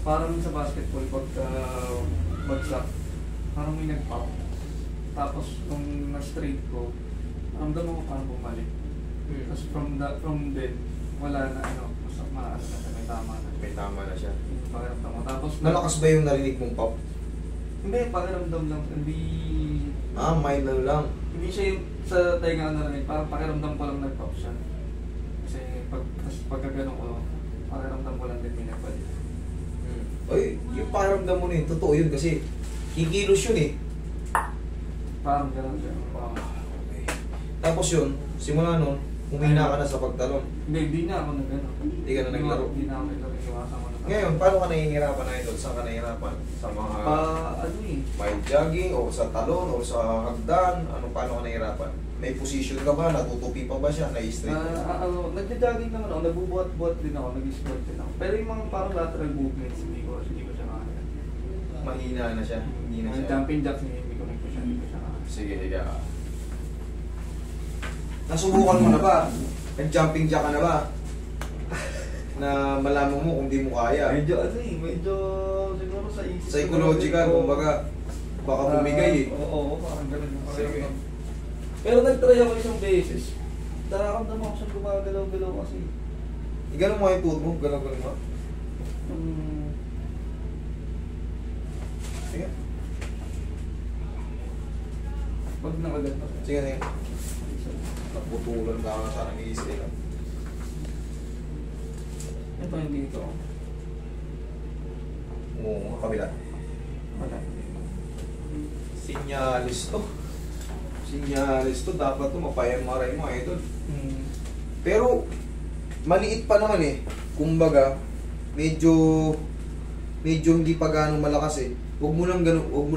parang sa basketball, pagka bagsak, parang may nag-pop. Tapos, nung na-straight ko, ramdam ko parang bumalik. Tapos from then, wala na ano, basta maano na siya, may tama na. May tama na siya. Pakiramdam ko. Tapos, Nalakas ba yung narinig mong pop? hindi, pakiramdam lang. Hindi... Minor lang. Hindi siya yung sa tainga na narinig, parang pakiramdam ko lang nag-pop siya. Kasi pagka gano'n ko, pakiramdam ko lang din may nagbalik. Ay, yung pakiramdam mo na yun, totoo yun kasi kikilos yun eh. Parang gano'n siya. Okay. Tapos yun, simula nun, humina ka na sa pagtalon. Hindi na ako nag-gano'n. Hindi ka na naglaro. Hindi na ako naglaro, iwasan ko na. Ngayon, paano ka nahihirapan na ito? Saan ka nahihirapan? Sa mga Ano eh. mild jogging o sa talon o sa hagdan? Paano ka nahihirapan? May position ka ba? Natutupi pa ba siya? Na-straight? Nagja-jogging naman ako, nagbubuhat-buhat din ako, nag-squat din ako. Pero yung mga parang lateral movements, hindi ko siya kaya. Mahina na siya. Hindi na Mga siya. jumping jacks, hindi ko siya kaya. Sige, sige. Nasubukan mo na ba? Nag-jumping jack ka na ba? Na malaman mo kung di mo kaya. Medyo siguro sa isip. Psychological, kumbaga, baka bumigay eh. Oo, parang ganun yung Sige. pakiramdam. Pero nag-try ako isang beses. Nararamdaman ko siyang gumagalaw-galaw kasi. Igano mo yung tuhod mo? Galaw-galaw mo? Sige. Pag nakagat pa. Sige, sige. Naputulan ka nga sana ng easy lang. Ito yung dito. Oo, kabila. Wala. Sinyalis to. Sinyalis to. Dapat to mapayamaray mo, idol. Pero, maliit pa naman eh. Kumbaga, medyo hindi pa ganong malakas eh. Huwag mo lang gagawin. Huwag mo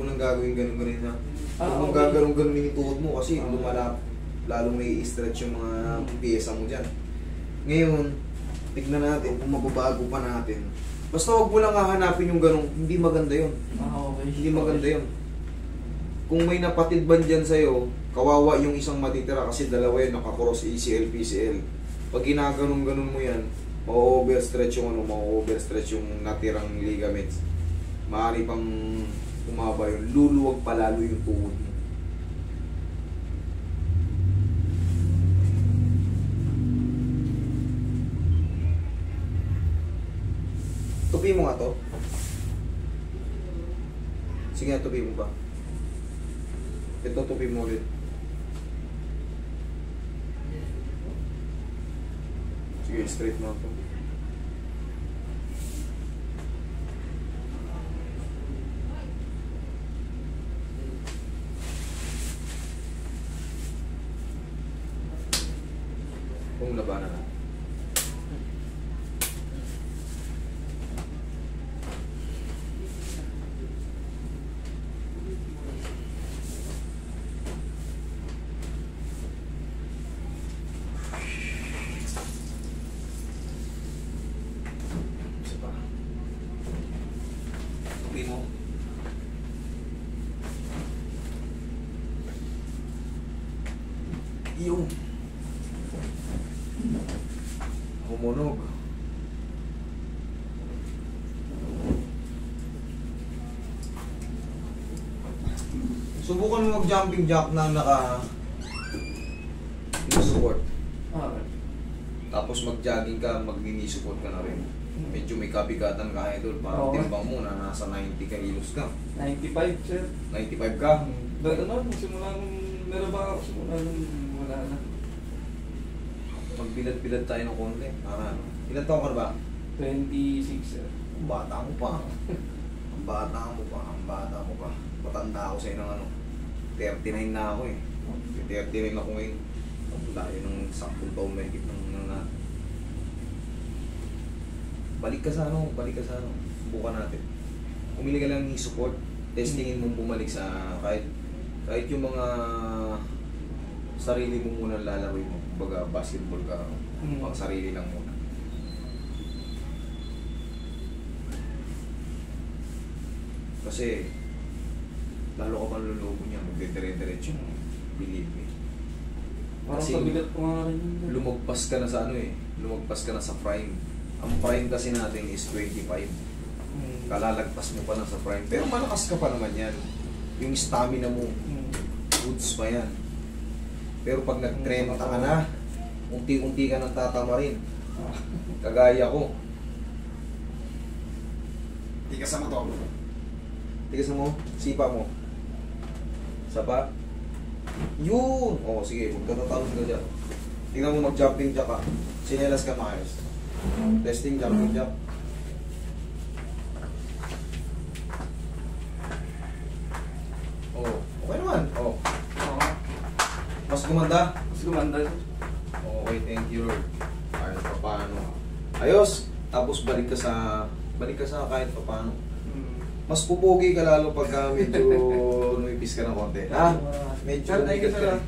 lang gagawin ganun ha. Huwag mong gagawin yung tuhod mo kasi lumalap, lalong may stretch yung mga piyesa mo dyan. Ngayon, tignan natin kung mababago pa natin. Basta huwag mo lang hahanapin yung ganun, hindi maganda yun. Okay. Hindi maganda yun. Kung may napatid ban dyan sa'yo, kawawa yung isang matitira kasi dalawa yun, nakakross ACL, PCL. Pag ginaganon-ganon mo yan, ma-overstretch yung natirang ligaments. Maaari pang umaba yun, luluwag palalo yung tuhod mo. Tupi mo nga to. Sige nga, tupi mo ba? Ito, tupi mo ulit. Sige, straight mo ito. Kung labanan na. Isa pa. Tupi mo. Yung humunog. Subukan mo mag-jumping jack na naka-support. Okay. Tapos mag-jogging ka, mag-knee support ka na rin. Medyo may kabigatan ka, idol. Parang Oo. timbang mo na nasa 90 kilos ka. 95, sir. 95 ka. Simula nung meron ba ako simula nung wala na. Magbilad-bilad tayo ng konti. Para ano. Ilan taon ka na ba? 26, sir. Ang bata mo pa. Ang bata mo pa. Ang bata mo pa. Matanda ako sa inang ano. 39 na ako eh. 39 ako ngayon. Ang layo ng 10 taon na higit ng natin. Balik ka sa ano. Subukan natin. Pumili ka lang ng support. Testingin mo bumalik sa kahit yung mga sarili mo muna lalawin mo. Kumbaga basketball ka. Pang sarili lang muna. Kasi lalo ka pang lulubo niya. Magdedire-diretso mo. Believe me. Parang Kasi pabigat ko nga rin yun. lumagpas ka na sa ano eh. Lumagpas ka na sa prime. Ang prime kasi natin is 25. Kalalagpas mo pa lang sa prime. Pero malakas ka pa naman yan. Yung stamina mo, goods pa yan. Pero pag nag-30 ka na, unti-unti ka nang tatama rin. Kagaya ko. Tigas mo to. Tigas mo. Sipa mo. Sapa. Yun! O, sige. Magtatatawag ka dyan. Tingnan mo mag-jumping jack ka. Sinelas ka maayos. Testing, jumping jack. Oh, okay naman. Oh. Mas gumanda? Mas gumanda. Okay, thank you Lord. Kahit pa paano. Ayos. Tapos balik ka sa kahit pa paano. Mas pupugi ka lalo pagka medyo numipis ka ng konti. Ha? Medyo Thank you, lumigat ka sir. rin.